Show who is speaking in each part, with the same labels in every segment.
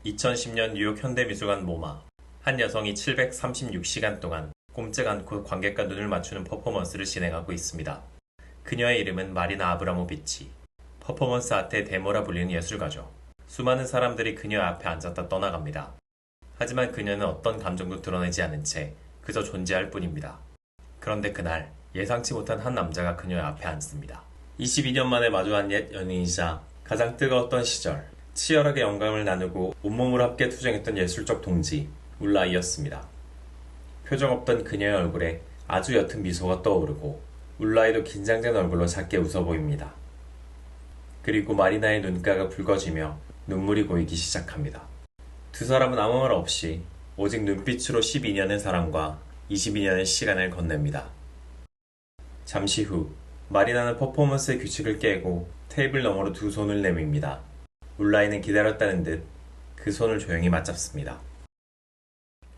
Speaker 1: 2010년 뉴욕 현대미술관 모마. 한 여성이 736시간 동안 꼼짝 않고 관객과 눈을 맞추는 퍼포먼스를 진행하고 있습니다. 그녀의 이름은 마리나 아브라모비치. 퍼포먼스 아트의 데모라 불리는 예술가죠. 수많은 사람들이 그녀 앞에 앉았다 떠나갑니다. 하지만 그녀는 어떤 감정도 드러내지 않은 채 그저 존재할 뿐입니다. 그런데 그날 예상치 못한 한 남자가 그녀의 앞에 앉습니다. 22년 만에 마주한 옛 연인이자 가장 뜨거웠던 시절, 치열하게 영감을 나누고 온몸으로 함께 투쟁했던 예술적 동지 울라이였습니다. 표정 없던 그녀의 얼굴에 아주 옅은 미소가 떠오르고 울라이도 긴장된 얼굴로 작게 웃어 보입니다. 그리고 마리나의 눈가가 붉어지며 눈물이 고이기 시작합니다. 두 사람은 아무 말 없이 오직 눈빛으로 12년의 사랑과 22년의 시간을 건넵니다. 잠시 후 마리나는 퍼포먼스의 규칙을 깨고 테이블 너머로 두 손을 내밉니다. 울라이는 기다렸다는 듯 그 손을 조용히 맞잡습니다.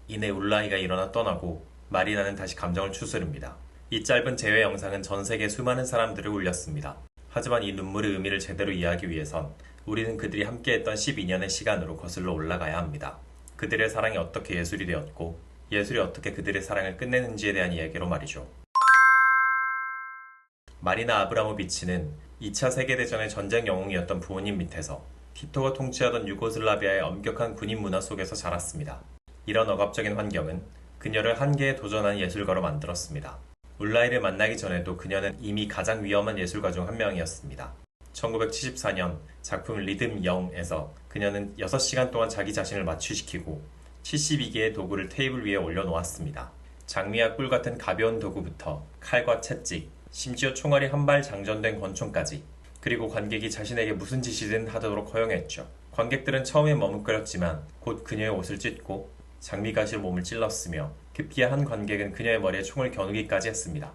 Speaker 1: 이내 울라이가 일어나 떠나고 마리나는 다시 감정을 추스릅니다. 이 짧은 재회 영상은 전 세계 수많은 사람들을 울렸습니다. 하지만 이 눈물의 의미를 제대로 이해하기 위해선 우리는 그들이 함께했던 12년의 시간으로 거슬러 올라가야 합니다. 그들의 사랑이 어떻게 예술이 되었고 예술이 어떻게 그들의 사랑을 끝내는지에 대한 이야기로 말이죠. 마리나 아브라모비치는 2차 세계대전의 전쟁 영웅이었던 부모님 밑에서 티토가 통치하던 유고슬라비아의 엄격한 군인 문화 속에서 자랐습니다. 이런 억압적인 환경은 그녀를 한계에 도전한 예술가로 만들었습니다. 울라이를 만나기 전에도 그녀는 이미 가장 위험한 예술가 중 한 명이었습니다. 1974년 작품 리듬 0에서 그녀는 6시간 동안 자기 자신을 마취시키고 72개의 도구를 테이블 위에 올려놓았습니다. 장미와 꿀 같은 가벼운 도구부터 칼과 채찍, 심지어 총알이 한 발 장전된 권총까지, 그리고 관객이 자신에게 무슨 짓이든 하도록 허용했죠. 관객들은 처음에 머뭇거렸지만 곧 그녀의 옷을 찢고 장미가시로 몸을 찔렀으며 급기야 한 관객은 그녀의 머리에 총을 겨누기까지 했습니다.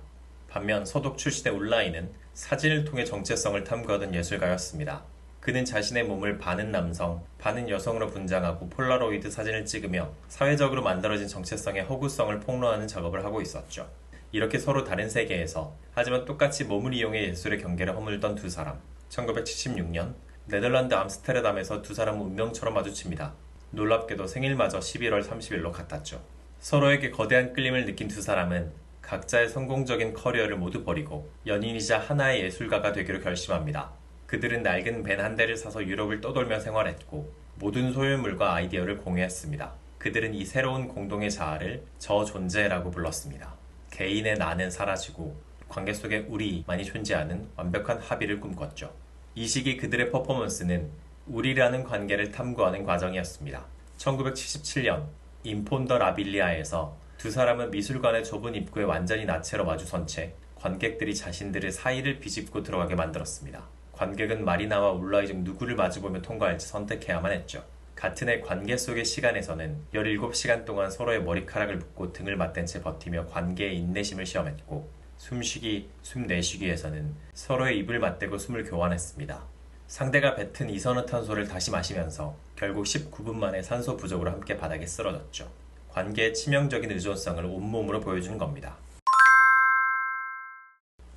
Speaker 1: 반면 서독 출신의 울라이는 사진을 통해 정체성을 탐구하던 예술가였습니다. 그는 자신의 몸을 반은 남성, 반은 여성으로 분장하고 폴라로이드 사진을 찍으며 사회적으로 만들어진 정체성의 허구성을 폭로하는 작업을 하고 있었죠. 이렇게 서로 다른 세계에서 하지만 똑같이 몸을 이용해 예술의 경계를 허물던 두 사람. 1976년 네덜란드 암스테르담에서 두 사람은 운명처럼 마주칩니다. 놀랍게도 생일마저 11월 30일로 같았죠. 서로에게 거대한 끌림을 느낀 두 사람은 각자의 성공적인 커리어를 모두 버리고 연인이자 하나의 예술가가 되기로 결심합니다. 그들은 낡은 밴 한 대를 사서 유럽을 떠돌며 생활했고 모든 소유물과 아이디어를 공유했습니다. 그들은 이 새로운 공동의 자아를 저 존재라고 불렀습니다. 개인의 나는 사라지고 관계 속에 우리만이 존재하는 완벽한 합의를 꿈꿨죠. 이 시기 그들의 퍼포먼스는 우리라는 관계를 탐구하는 과정이었습니다. 1977년 인폰더 라빌리아에서 두 사람은 미술관의 좁은 입구에 완전히 나체로 마주선 채 관객들이 자신들의 사이를 비집고 들어가게 만들었습니다. 관객은 마리나와 울라이 중 누구를 마주보며 통과할지 선택해야만 했죠. 같은 해 관계 속의 시간에서는 17시간 동안 서로의 머리카락을 묶고 등을 맞댄 채 버티며 관계의 인내심을 시험했고, 숨쉬기, 숨 내쉬기에서는 서로의 입을 맞대고 숨을 교환했습니다. 상대가 뱉은 이산화탄소를 다시 마시면서 결국 19분 만에 산소 부족으로 함께 바닥에 쓰러졌죠. 관계의 치명적인 의존성을 온몸으로 보여주는 겁니다.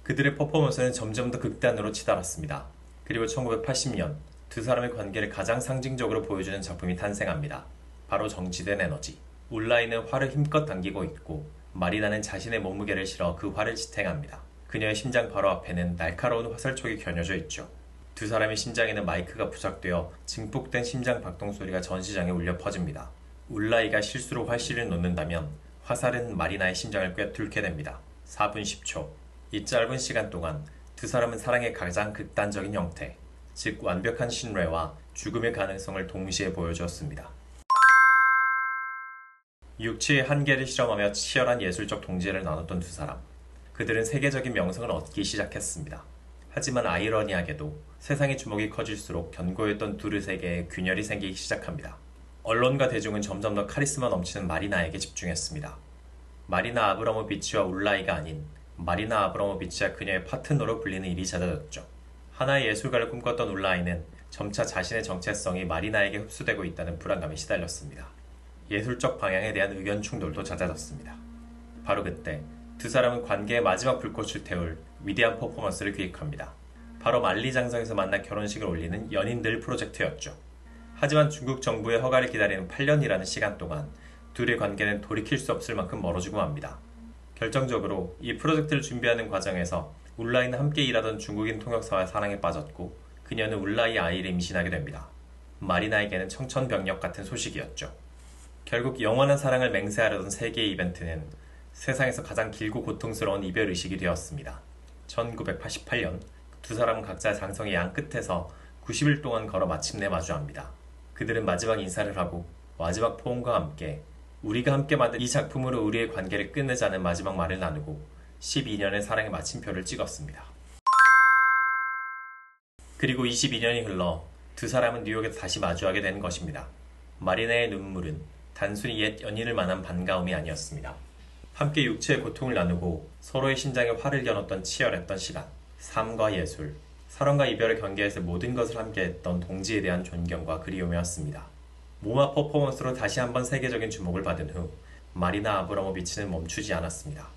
Speaker 1: 그들의 퍼포먼스는 점점 더 극단으로 치달았습니다. 그리고 1980년 두 사람의 관계를 가장 상징적으로 보여주는 작품이 탄생합니다. 바로 정지된 에너지. 울라이는 활을 힘껏 당기고 있고 마리나는 자신의 몸무게를 실어 그 활을 지탱합니다. 그녀의 심장 바로 앞에는 날카로운 화살촉이 겨녀져 있죠. 두 사람의 심장에는 마이크가 부착되어 증폭된 심장 박동 소리가 전시장에 울려 퍼집니다. 울라이가 실수로 활실을 놓는다면 화살은 마리나의 심장을 꿰뚫게 됩니다. 4분 10초. 이 짧은 시간 동안 두 사람은 사랑의 가장 극단적인 형태, 즉 완벽한 신뢰와 죽음의 가능성을 동시에 보여주었습니다. 육체의 한계를 실험하며 치열한 예술적 동지를 나눴던 두 사람. 그들은 세계적인 명성을 얻기 시작했습니다. 하지만 아이러니하게도 세상의 주목이 커질수록 견고했던 둘의 세계에 균열이 생기기 시작합니다. 언론과 대중은 점점 더 카리스마 넘치는 마리나에게 집중했습니다. 마리나 아브라모비치와 울라이가 아닌 마리나 아브라모비치와 그녀의 파트너로 불리는 일이 잦아졌죠. 하나의 예술가를 꿈꿨던 울라이는 점차 자신의 정체성이 마리나에게 흡수되고 있다는 불안감에 시달렸습니다. 예술적 방향에 대한 의견 충돌도 잦아졌습니다. 바로 그때 두 사람은 관계의 마지막 불꽃을 태울 위대한 퍼포먼스를 기획합니다. 바로 만리장성에서 만나 결혼식을 올리는 연인들 프로젝트였죠. 하지만 중국 정부의 허가를 기다리는 8년이라는 시간 동안 둘의 관계는 돌이킬 수 없을 만큼 멀어지고 맙니다. 결정적으로 이 프로젝트를 준비하는 과정에서 울라이는 함께 일하던 중국인 통역사와 사랑에 빠졌고 그녀는 울라이의 아이를 임신하게 됩니다. 마리나에게는 청천벽력 같은 소식이었죠. 결국 영원한 사랑을 맹세하려던 세계의 이벤트는 세상에서 가장 길고 고통스러운 이별의식이 되었습니다. 1988년 두 사람은 각자 장성의 양 끝에서 90일 동안 걸어 마침내 마주합니다. 그들은 마지막 인사를 하고 마지막 포옹과 함께 우리가 함께 만든 이 작품으로 우리의 관계를 끝내자는 마지막 말을 나누고 12년의 사랑의 마침표를 찍었습니다. 그리고 22년이 흘러 두 사람은 뉴욕에서 다시 마주하게 된 것입니다. 마리나의 눈물은 단순히 옛 연인을 만난 반가움이 아니었습니다. 함께 육체의 고통을 나누고 서로의 심장에 화를 겨눴던 치열했던 시간, 삶과 예술, 사랑과 이별의 경계에서 모든 것을 함께했던 동지에 대한 존경과 그리움이었습니다. 모마 퍼포먼스로 다시 한번 세계적인 주목을 받은 후 마리나 아브라모비치는 멈추지 않았습니다.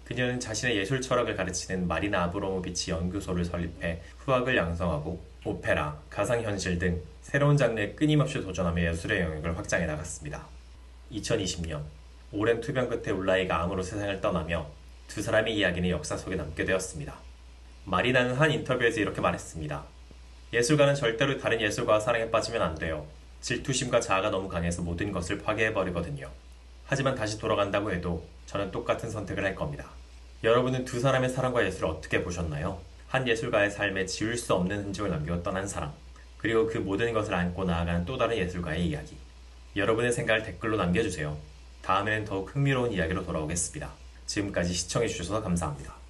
Speaker 1: 그녀는 자신의 예술 철학을 가르치는 마리나 아브라모비치 연구소를 설립해 후학을 양성하고 오페라, 가상현실 등 새로운 장르에 끊임없이 도전하며 예술의 영역을 확장해 나갔습니다. 2020년 오랜 투병 끝에 울라이가 암으로 세상을 떠나며 두 사람의 이야기는 역사 속에 남게 되었습니다. 마리나는 한 인터뷰에서 이렇게 말했습니다. 예술가는 절대로 다른 예술가와 사랑에 빠지면 안 돼요. 질투심과 자아가 너무 강해서 모든 것을 파괴해버리거든요. 하지만 다시 돌아간다고 해도 저는 똑같은 선택을 할 겁니다. 여러분은 두 사람의 사랑과 예술을 어떻게 보셨나요? 한 예술가의 삶에 지울 수 없는 흔적을 남기고 떠난 사랑, 그리고 그 모든 것을 안고 나아가는 또 다른 예술가의 이야기. 여러분의 생각을 댓글로 남겨주세요. 다음에는 더욱 흥미로운 이야기로 돌아오겠습니다. 지금까지 시청해주셔서 감사합니다.